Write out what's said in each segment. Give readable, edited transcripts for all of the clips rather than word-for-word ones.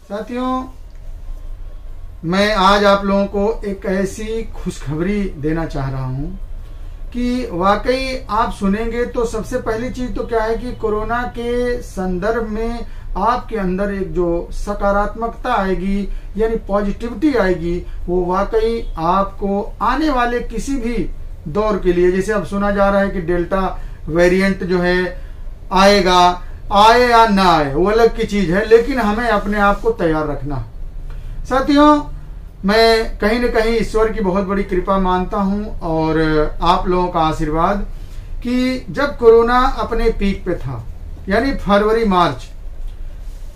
साथियों, मैं आज आप लोगों को एक ऐसी खुशखबरी देना चाह रहा हूं कि वाकई आप सुनेंगे तो सबसे पहली चीज तो क्या है कि कोरोना के संदर्भ में आपके अंदर एक जो सकारात्मकता आएगी यानी पॉजिटिविटी आएगी, वो वाकई आपको आने वाले किसी भी दौर के लिए, जैसे अब सुना जा रहा है कि डेल्टा वेरिएंट जो है आएगा, आए या ना आए वो अलग की चीज है, लेकिन हमें अपने आप को तैयार रखना। साथियों, मैं कहीं न कहीं ईश्वर की बहुत बड़ी कृपा मानता हूं और आप लोगों का आशीर्वाद कि जब कोरोना अपने पीक पे था यानी फरवरी मार्च,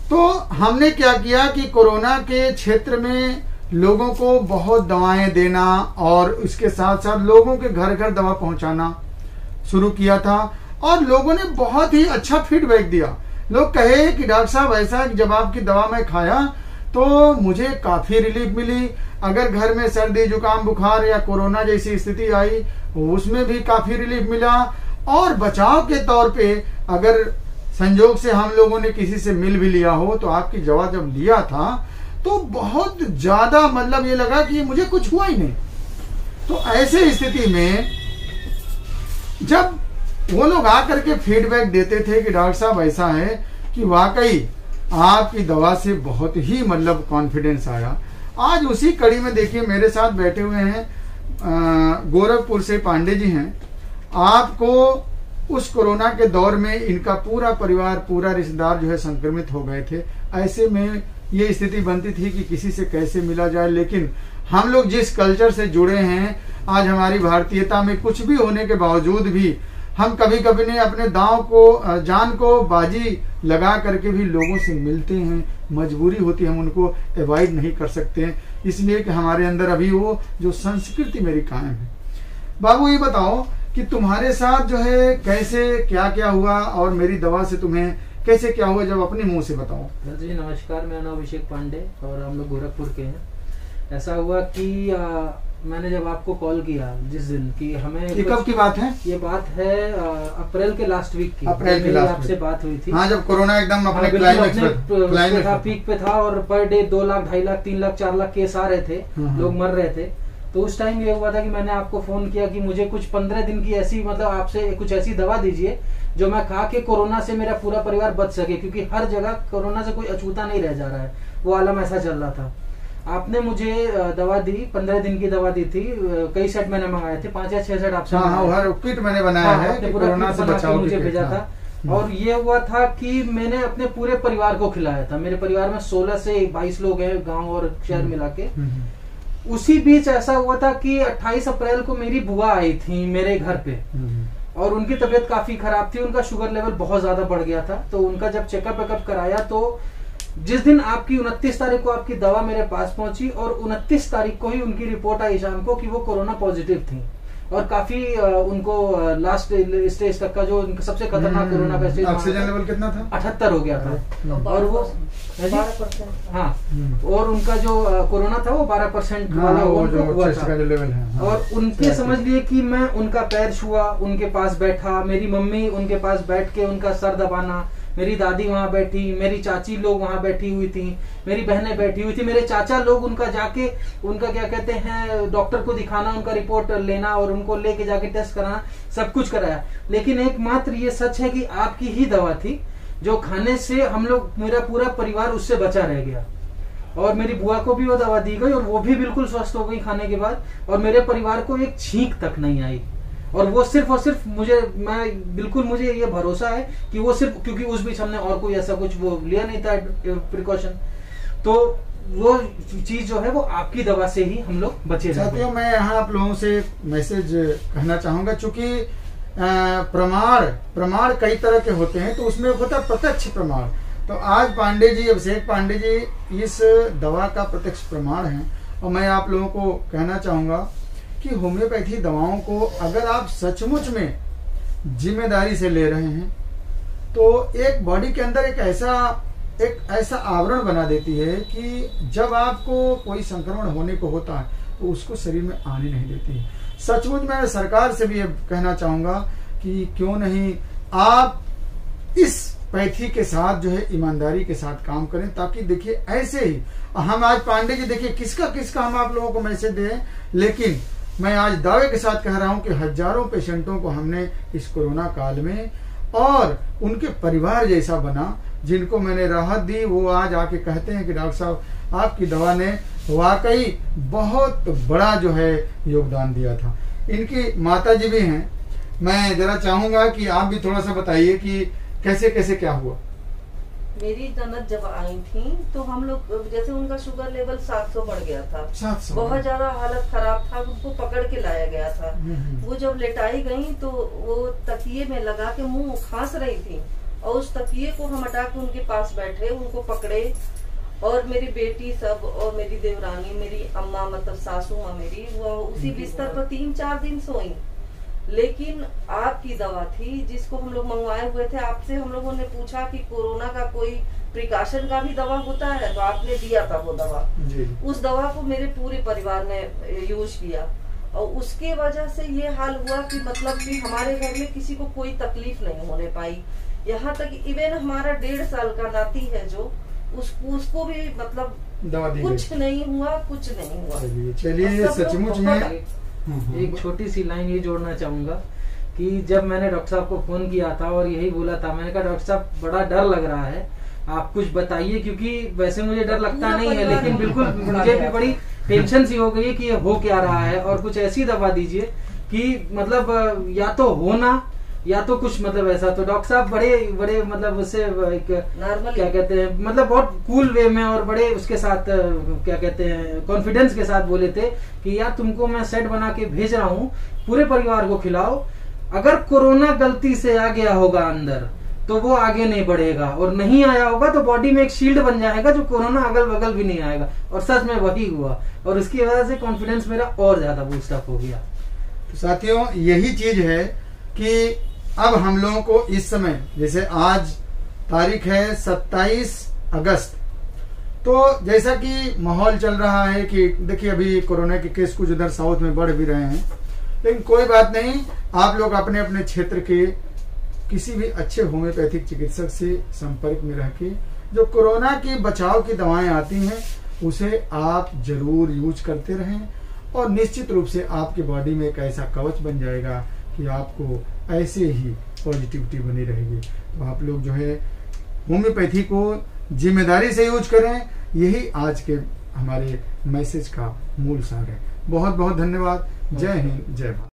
तो हमने क्या किया कि कोरोना के क्षेत्र में लोगों को बहुत दवाएं देना और उसके साथ साथ लोगों के घर घर दवा पहुंचाना शुरू किया था और लोगों ने बहुत ही अच्छा फीडबैक दिया। लोग कहे कि डॉक्टर साहब ऐसा है कि जब आपकी दवा मैं खाया तो मुझे काफी रिलीफ मिली, अगर घर में सर्दी जुकाम बुखार या कोरोना जैसी स्थिति आई उसमें भी काफी रिलीफ मिला, और बचाव के तौर पे अगर संजोग से हम लोगों ने किसी से मिल भी लिया हो तो आपकी दवा जब लिया था तो बहुत ज्यादा मतलब ये लगा कि मुझे कुछ हुआ ही नहीं। तो ऐसे स्थिति में जब वो लोग आकर के फीडबैक देते थे कि डॉक्टर साहब ऐसा है कि वाकई आपकी दवा से बहुत ही मतलब कॉन्फिडेंस आया। आज उसी कड़ी में देखिए मेरे साथ बैठे हुए हैं गोरखपुर से पांडे जी हैं। आपको उस कोरोना के दौर में इनका पूरा परिवार, पूरा रिश्तेदार जो है संक्रमित हो गए थे। ऐसे में ये स्थिति बनती थी कि किसी से कैसे मिला जाए, लेकिन हम लोग जिस कल्चर से जुड़े हैं, आज हमारी भारतीयता में कुछ भी होने के बावजूद भी हम कभी कभी ने अपने दांव को, जान को बाजी लगा करके भी लोगों से मिलते हैं। मजबूरी होती है, हम उनको अवॉइड नहीं कर सकते हैं, इसलिए कि हमारे अंदर अभी वो जो संस्कृति मेरी कायम है। बाबू ये बताओ कि तुम्हारे साथ जो है कैसे क्या क्या हुआ और मेरी दवा से तुम्हें कैसे क्या हुआ, जब अपने मुंह से बताओ। जी नमस्कार, मेरा नाम अभिषेक पांडे और हम लोग गोरखपुर के हैं। ऐसा हुआ कि मैंने जब आपको कॉल किया जिस दिन की हमें, ये कब की बात है? ये बात है अप्रैल के लास्ट वीक की। अप्रैल के लास्ट आपसे बात हुई थी। हाँ, जब कोरोना एकदम अपने क्लाइमेक्स पे था, पीक पे था और per day 2 lakh 2.5 lakh 3 lakh 4 lakh case आ रहे थे, लोग मर रहे थे। तो उस टाइम ये हुआ था कि मैंने आपको फोन किया कि मुझे कुछ 15 दिन की ऐसी, मतलब आपसे कुछ ऐसी दवा दीजिए जो मैं खा के कोरोना से मेरा पूरा परिवार बच सके, क्योंकि हर जगह कोरोना से कोई अछूता नहीं रह जा रहा है, वो आलम ऐसा चल रहा था। आपने मुझे दवा दी, 15 दिन की दवा दी थी। कई सेट मैंने मंगाए थे, 5 या 6 सेट आपसे। हर किट मैंने बनाया है कि कोरोना से बचाव मुझे भेजा था। और ये हुआ था कि मैंने अपने पूरे परिवार को खिलाया था। मेरे परिवार में 16 से 22 लोग हैं, गांव और शहर मिला के। उसी बीच ऐसा हुआ था कि 28 अप्रैल को मेरी बुआ आई थी मेरे घर पे और उनकी तबीयत काफी खराब थी, उनका शुगर लेवल बहुत ज्यादा बढ़ गया था। तो उनका जब चेकअप वेकअप कराया तो जिस दिन आपकी 29 तारीख को आपकी दवा मेरे पास पहुंची और 29 तारीख को ही उनकी रिपोर्ट आई शाम को कि वो कोरोना पॉजिटिव थी और काफी उनको लास्ट स्टेज तक का जो सबसे खतरनाक कोरोना का स्टेज, ऑक्सीजन लेवल कितना था? 78 हो गया था। और वो 12%, हाँ, और उनका जो कोरोना था वो 12% वाला हुआ था। और उनके समझ लिए कि मैं उनका पैर छुआ, उनके पास बैठा, मेरी मम्मी उनके पास बैठ के उनका सर दबाना, मेरी दादी वहां बैठी, मेरी चाची लोग वहां बैठी हुई थी, मेरी बहनें बैठी हुई थी, मेरे चाचा लोग उनका जाके उनका क्या कहते हैं डॉक्टर को दिखाना, उनका रिपोर्ट लेना और उनको लेके जाके टेस्ट कराना, सब कुछ कराया। लेकिन एकमात्र ये सच है कि आपकी ही दवा थी जो खाने से हम लोग, मेरा पूरा परिवार उससे बचा रह गया। और मेरी बुआ को भी वो दवा दी गई और वो भी बिल्कुल स्वस्थ हो गई खाने के बाद, और मेरे परिवार को एक छींक तक नहीं आई। और वो सिर्फ और सिर्फ मुझे ये भरोसा है कि वो सिर्फ, क्योंकि उस बीच हमने और कोई ऐसा कुछ वो लिया नहीं था प्रिकॉशन, तो वो चीज जो है वो आपकी दवा से ही हम लोग बचे। साथियों, मैं यहाँ आप लोगों से मैसेज कहना चाहूंगा, चूंकि प्रमाण कई तरह के होते हैं, तो उसमें होता है प्रत्यक्ष प्रमाण। तो आज पांडे जी, अभिषेक पांडे जी इस दवा का प्रत्यक्ष प्रमाण है। और मैं आप लोगों को कहना चाहूंगा कि होम्योपैथी दवाओं को अगर आप सचमुच में जिम्मेदारी से ले रहे हैं तो एक बॉडी के अंदर एक ऐसा आवरण बना देती है कि जब आपको कोई संक्रमण होने को होता है तो उसको शरीर में आने नहीं देती है। सचमुच मैं सरकार से भी ये कहना चाहूंगा कि क्यों नहीं आप इस पैथी के साथ जो है ईमानदारी के साथ काम करें, ताकि देखिए ऐसे ही हम आज पांडे जी देखिए किसका हम आप लोगों को मैसेज दें, लेकिन मैं आज दावे के साथ कह रहा हूं कि हजारों पेशेंटों को हमने इस कोरोना काल में और उनके परिवार जैसा बना, जिनको मैंने राहत दी, वो आज आके कहते हैं कि डॉक्टर साहब आपकी दवा ने वाकई बहुत बड़ा जो है योगदान दिया था। इनकी माता जी भी हैं, मैं जरा चाहूंगा कि आप भी थोड़ा सा बताइए कि कैसे कैसे क्या हुआ। मेरी ननद जब आई थी तो हम लोग जैसे उनका शुगर लेवल 700 बढ़ गया था, 700 बहुत ज्यादा हालत खराब था, उनको पकड़ के लाया गया था। वो जब लेटाई गई तो वो तकिए में लगा के मुंह खांस रही थी, और उस तकिए को हम हटा के उनके पास बैठे, उनको पकड़े, और मेरी बेटी सब और मेरी देवरानी, मेरी अम्मा मतलब सासू माँ मेरी, वो उसी बिस्तर पर 3-4 दिन सोई। लेकिन आपकी दवा थी जिसको हम लोग मंगवाए हुए थे, आपसे हम लोगों ने पूछा कि कोरोना का कोई प्रिकॉशन का भी दवा होता है, तो आपने दिया था वो दवा। उस दवा को मेरे पूरे परिवार ने यूज किया, और उसके वजह से ये हाल हुआ कि मतलब कि हमारे घर में किसी को कोई तकलीफ नहीं होने पाई। यहाँ तक इवन हमारा 1.5 साल का नाती है जो उसको भी मतलब दवा दी कुछ नहीं हुआ, कुछ नहीं हुआ। चलिए सचमुच में एक छोटी सी लाइन ये जोड़ना चाहूंगा कि जब मैंने डॉक्टर साहब को फोन किया था और यही बोला था, मैंने कहा डॉक्टर साहब बड़ा डर लग रहा है, आप कुछ बताइए, क्योंकि वैसे मुझे डर लगता नहीं है, लेकिन बिल्कुल मुझे भी बड़ी टेंशन सी हो गई है कि ये हो क्या रहा है, और कुछ ऐसी दवा दीजिए कि मतलब या तो होना या तो कुछ मतलब ऐसा। तो डॉक्टर साहब बड़े मतलब उससे एक क्या कहते हैं, मतलब बहुत कूल वे में और बड़े उसके साथ क्या कहते हैं कॉन्फिडेंस के साथ बोले थे कि यार तुमको मैं सेट बना के भेज रहा हूँ, पूरे परिवार को खिलाओ, अगर कोरोना गलती से आ गया होगा अंदर तो वो आगे नहीं बढ़ेगा, और नहीं आया होगा तो बॉडी में एक शील्ड बन जाएगा जो कोरोना अगल बगल भी नहीं आएगा। और सच में वही हुआ, और उसकी वजह से कॉन्फिडेंस मेरा और ज्यादा बूस्टअप हो गया। तो साथियों यही चीज है कि अब हम लोगों को इस समय, जैसे आज तारीख है 27 अगस्त, तो जैसा कि माहौल चल रहा है कि देखिए अभी कोरोना के केस कुछ उधर साउथ में बढ़ भी रहे हैं, लेकिन कोई बात नहीं, आप लोग अपने अपने क्षेत्र के किसी भी अच्छे होम्योपैथिक चिकित्सक से संपर्क में रह के जो कोरोना की बचाव की दवाएं आती हैं उसे आप जरूर यूज करते रहें, और निश्चित रूप से आपकी बॉडी में एक ऐसा कवच बन जाएगा कि आपको ऐसे ही पॉजिटिविटी बनी रहेगी। तो आप लोग जो है होम्योपैथी को जिम्मेदारी से यूज करें, यही आज के हमारे मैसेज का मूल सार है। बहुत बहुत धन्यवाद। जय हिंद, जय भारत।